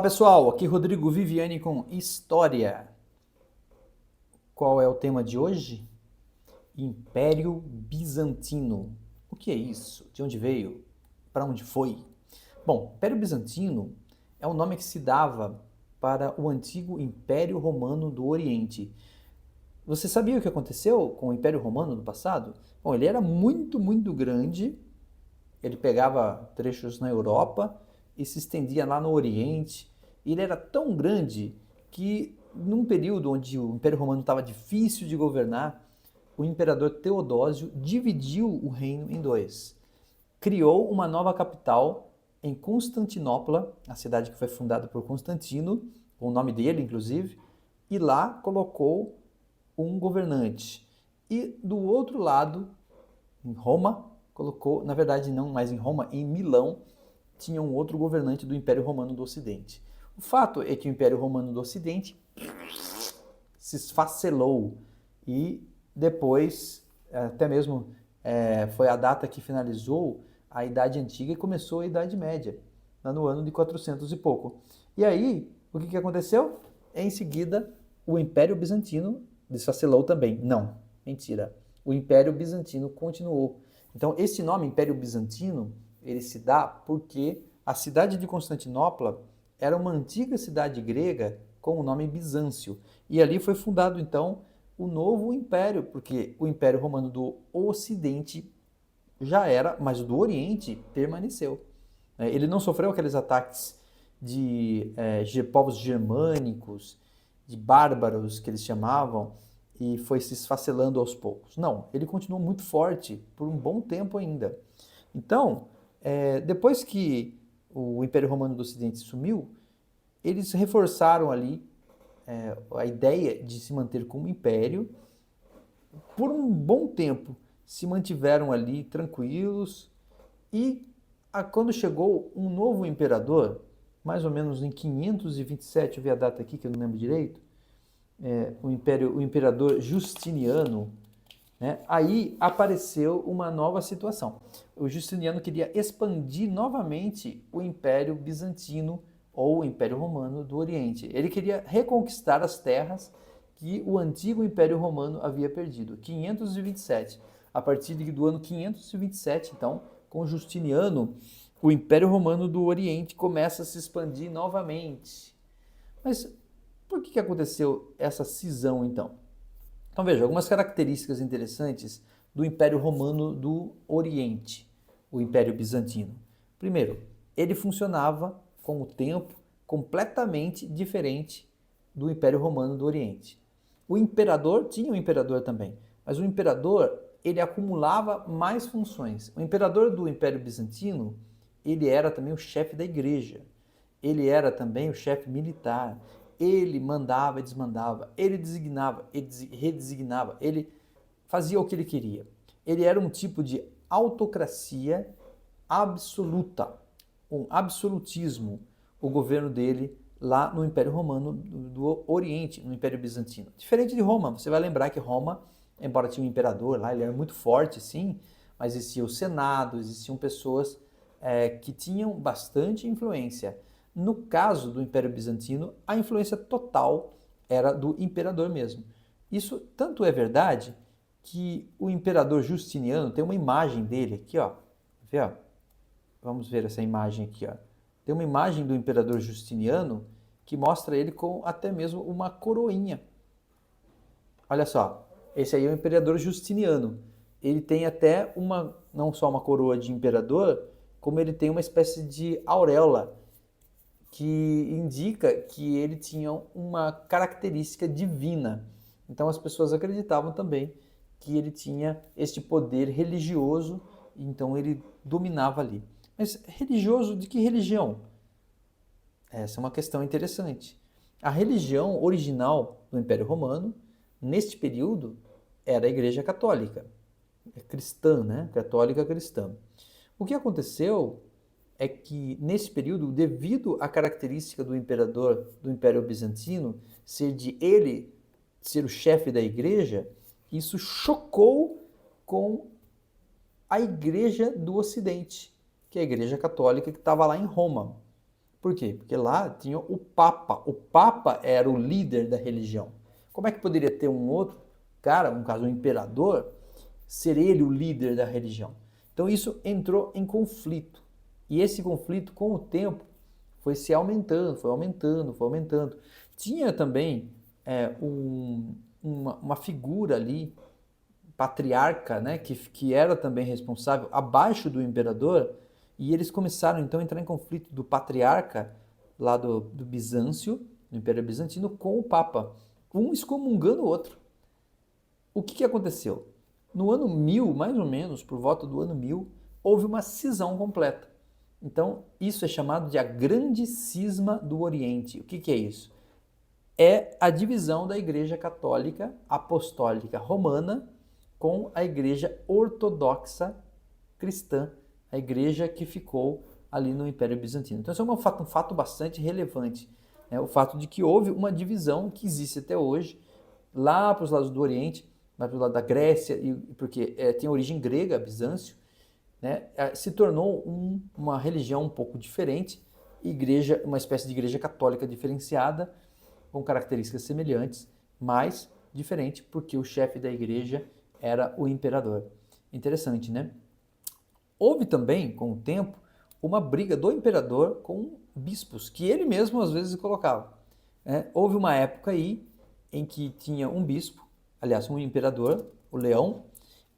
Pessoal, aqui Rodrigo Viviani com História. Qual é o tema de hoje? Império Bizantino. O que é isso? De onde veio? Para onde foi? Bom, Império Bizantino é um nome que se dava para o antigo Império Romano do Oriente. Você sabia o que aconteceu com o Império Romano no passado? Bom, ele era muito grande. Ele pegava trechos na Europa e se estendia lá no Oriente. E ele era tão grande que, num período onde o Império Romano estava difícil de governar, o imperador Teodósio dividiu o reino em dois. Criou uma nova capital em Constantinopla, a cidade que foi fundada por Constantino, com o nome dele, inclusive, e lá colocou um governante. E do outro lado, em Roma, colocou, na verdade não mais em Roma, em Milão, tinha um outro governante do Império Romano do Ocidente. O fato é que o Império Romano do Ocidente se esfacelou e depois, até mesmo foi a data que finalizou a Idade Antiga e começou a Idade Média, lá no ano de 400 e pouco. E aí, o que aconteceu? Em seguida, o Império Bizantino desfacelou também. Não, mentira. O Império Bizantino continuou. Então, esse nome, Império Bizantino, ele se dá porque a cidade de Constantinopla era uma antiga cidade grega com o nome Bizâncio. E ali foi fundado, então, o novo império, porque o Império Romano do Ocidente já era, mas o do Oriente permaneceu. Ele não sofreu aqueles ataques de povos germânicos, de bárbaros que eles chamavam, e foi se esfacelando aos poucos. Não, ele continuou muito forte por um bom tempo ainda. Então, depois que o Império Romano do Ocidente sumiu, eles reforçaram ali a ideia de se manter como império. Por um bom tempo se mantiveram ali tranquilos e quando chegou um novo imperador, mais ou menos em 527, eu vi a data aqui que eu não lembro direito, o imperador Justiniano, né? Aí apareceu uma nova situação. O Justiniano queria expandir novamente o Império Bizantino ou o Império Romano do Oriente. Ele queria reconquistar as terras que o antigo Império Romano havia perdido. 527. A partir do ano 527, então, com Justiniano, o Império Romano do Oriente começa a se expandir novamente. Mas por que aconteceu essa cisão, então? Então veja, algumas características interessantes do Império Romano do Oriente, o Império Bizantino. Primeiro, ele funcionava com o tempo completamente diferente do Império Romano do Oriente. O imperador tinha um imperador também, mas o imperador ele acumulava mais funções. O imperador do Império Bizantino ele era também o chefe da igreja, ele era também o chefe militar, ele mandava e desmandava, ele designava, ele redesignava, ele fazia o que ele queria. Ele era um tipo de autocracia absoluta, um absolutismo, o governo dele lá no Império Romano do Oriente, no Império Bizantino. Diferente de Roma, você vai lembrar que Roma, embora tinha um imperador lá, ele era muito forte, sim, mas existia o Senado, existiam pessoas que tinham bastante influência. No caso do Império Bizantino, a influência total era do imperador mesmo. Isso tanto é verdade que o imperador Justiniano tem uma imagem dele aqui, ó. Vê, ó. Vamos ver essa imagem aqui, ó. Tem uma imagem do imperador Justiniano que mostra ele com até mesmo uma coroinha. Olha só, esse aí é o imperador Justiniano. Ele tem até uma, não só uma coroa de imperador, como ele tem uma espécie de auréola que indica que ele tinha uma característica divina. Então as pessoas acreditavam também que ele tinha este poder religioso, então ele dominava ali. Mas religioso de que religião? Essa é uma questão interessante. A religião original do Império Romano, neste período, era a Igreja Católica, cristã, né? Católica cristã. O que aconteceu é que, nesse período, devido à característica do imperador do Império Bizantino ser de ele ser o chefe da igreja, isso chocou com a igreja do Ocidente, que é a Igreja Católica que estava lá em Roma. Por quê? Porque lá tinha o Papa. O Papa era o líder da religião. Como é que poderia ter um outro cara, no caso um imperador, ser ele o líder da religião? Então isso entrou em conflito. E esse conflito, com o tempo, foi se aumentando, foi aumentando, foi aumentando. Tinha também uma figura ali, patriarca, né, que era também responsável, abaixo do imperador, e eles começaram então a entrar em conflito do patriarca lá do Bizâncio, do Império Bizantino, com o Papa, um excomungando o outro. O que aconteceu? No ano 1000, mais ou menos, por volta do ano 1000, houve uma cisão completa. Então, isso é chamado de a Grande Cisma do Oriente. O que é isso? É a divisão da Igreja Católica Apostólica Romana com a Igreja Ortodoxa Cristã, a igreja que ficou ali no Império Bizantino. Então, isso é um fato bastante relevante, né? O fato de que houve uma divisão que existe até hoje, lá para os lados do Oriente, lá para o lado da Grécia, porque tem origem grega, Bizâncio, né? Se tornou uma religião um pouco diferente, igreja, uma espécie de igreja católica diferenciada, com características semelhantes, mas diferente, porque o chefe da igreja era o imperador. Interessante, né? Houve também, com o tempo, uma briga do imperador com bispos, que ele mesmo às vezes colocava. Houve uma época aí em que tinha um bispo, aliás, um imperador, o Leão,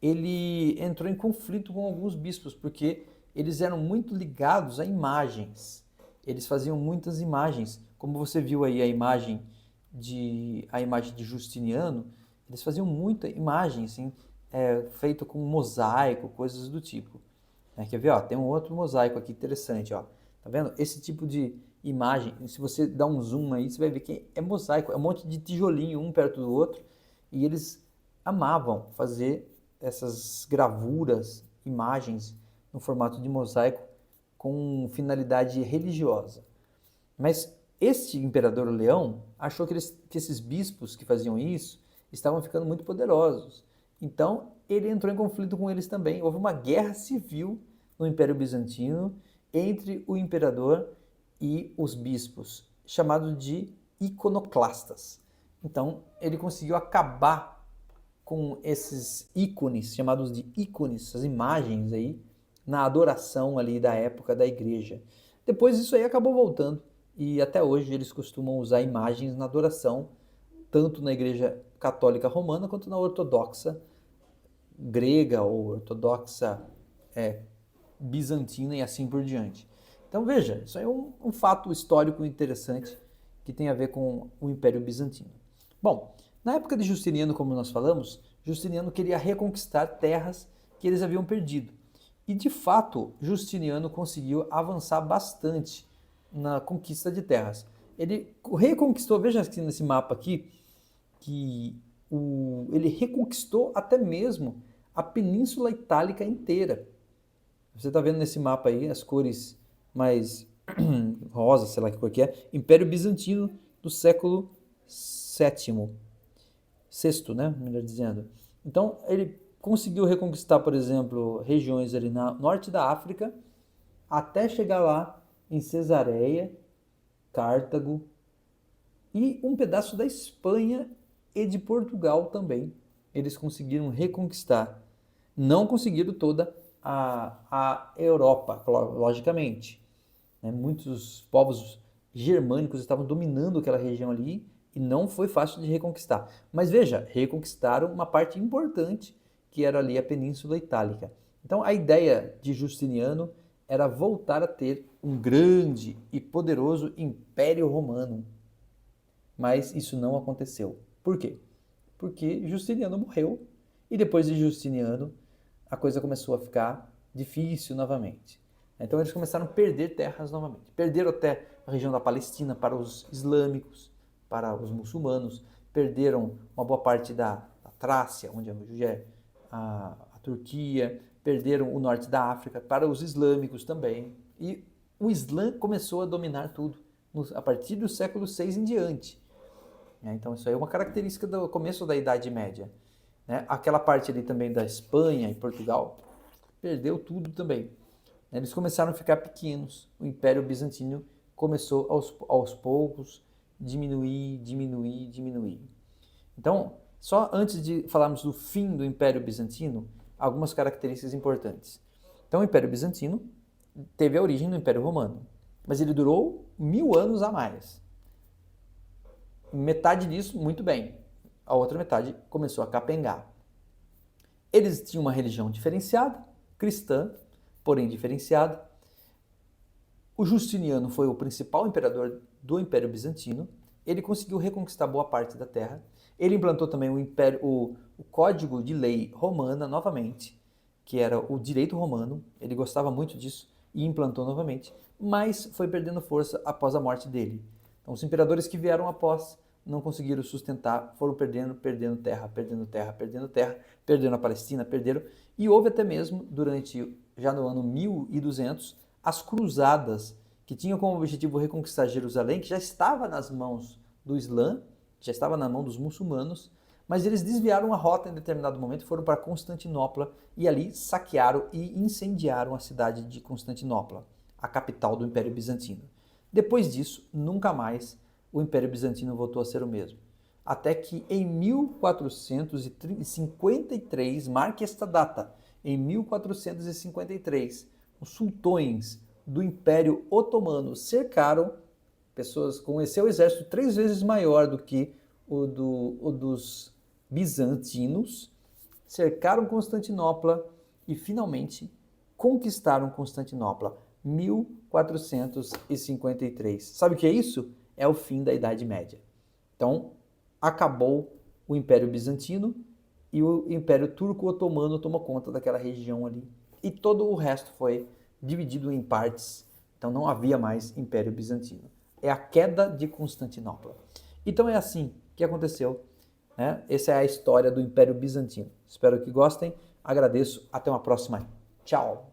ele entrou em conflito com alguns bispos, porque eles eram muito ligados a imagens. Eles faziam muitas imagens, como você viu aí a imagem de Justiniano, eles faziam muita imagem, assim, feito com mosaico, coisas do tipo. Quer ver? Ó, tem um outro mosaico aqui interessante, ó. Tá vendo? Esse tipo de imagem, se você dá um zoom aí, você vai ver que é mosaico, é um monte de tijolinho um perto do outro, e eles amavam fazer essas gravuras, imagens no formato de mosaico com finalidade religiosa. Mas este imperador Leão achou que esses bispos que faziam isso estavam ficando muito poderosos. Então ele entrou em conflito com eles também. Houve uma guerra civil no Império Bizantino entre o imperador e os bispos, chamado de iconoclastas. Então ele conseguiu acabar com esses ícones, chamados de ícones, essas imagens aí, na adoração ali da época da igreja. Depois isso aí acabou voltando e até hoje eles costumam usar imagens na adoração, tanto na igreja católica romana quanto na ortodoxa grega ou ortodoxa bizantina e assim por diante. Então veja, isso aí é um fato histórico interessante que tem a ver com o Império Bizantino. Bom, na época de Justiniano, como nós falamos, Justiniano queria reconquistar terras que eles haviam perdido. E de fato, Justiniano conseguiu avançar bastante na conquista de terras. Ele reconquistou, veja aqui nesse mapa aqui, que ele reconquistou até mesmo a Península Itálica inteira. Você está vendo nesse mapa aí as cores mais rosa, sei lá que cor que é, Império Bizantino do século VII, sexto, né, melhor dizendo. Então, ele conseguiu reconquistar, por exemplo, regiões ali no norte da África, até chegar lá em Cesareia, Cartago e um pedaço da Espanha e de Portugal também. Eles conseguiram reconquistar. Não conseguiram toda a Europa, logicamente. Muitos povos germânicos estavam dominando aquela região ali e não foi fácil de reconquistar. Mas veja, reconquistaram uma parte importante que era ali a Península Itálica. Então a ideia de Justiniano era voltar a ter um grande e poderoso Império Romano. Mas isso não aconteceu. Por quê? Porque Justiniano morreu e depois de Justiniano a coisa começou a ficar difícil novamente. Então eles começaram a perder terras novamente. Perderam até a região da Palestina para os islâmicos, para os muçulmanos. Perderam uma boa parte da Trácia, onde hoje é a Turquia. Perderam o norte da África para os islâmicos também. E o Islã começou a dominar tudo a partir do século VI em diante. Então isso aí é uma característica do começo da Idade Média. Aquela parte ali também da Espanha e Portugal perdeu tudo também. Eles começaram a ficar pequenos, o Império Bizantino começou aos poucos diminuir. Então, só antes de falarmos do fim do Império Bizantino, algumas características importantes. Então, o Império Bizantino teve a origem no Império Romano, mas ele durou 1000 anos a mais. Metade disso, muito bem. A outra metade começou a capengar. Eles tinham uma religião diferenciada, cristã, porém diferenciada. O Justiniano foi o principal imperador do Império Bizantino. Ele conseguiu reconquistar boa parte da terra. Ele implantou também o Código de Lei Romana novamente, que era o direito romano. Ele gostava muito disso e implantou novamente, mas foi perdendo força após a morte dele. Então, os imperadores que vieram após não conseguiram sustentar, foram perdendo terra, perdendo a Palestina, e houve até mesmo, já no ano 1200, as cruzadas, que tinham como objetivo reconquistar Jerusalém, que já estava nas mãos do Islã, já estava na mão dos muçulmanos, mas eles desviaram a rota em determinado momento e foram para Constantinopla e ali saquearam e incendiaram a cidade de Constantinopla, a capital do Império Bizantino. Depois disso, nunca mais o Império Bizantino voltou a ser o mesmo. Até que em 1453, marque esta data, em 1453, os sultões do Império Otomano cercaram pessoas com seu exército 3 vezes maior do que o dos bizantinos, cercaram Constantinopla e finalmente conquistaram Constantinopla, 1453. Sabe o que é isso? É o fim da Idade Média. Então, acabou o Império Bizantino e o Império Turco-Otomano tomou conta daquela região ali. E todo o resto foi dividido em partes. Então, não havia mais Império Bizantino. É a queda de Constantinopla. Então, é assim que aconteceu, né? Essa é a história do Império Bizantino. Espero que gostem. Agradeço. Até uma próxima. Tchau!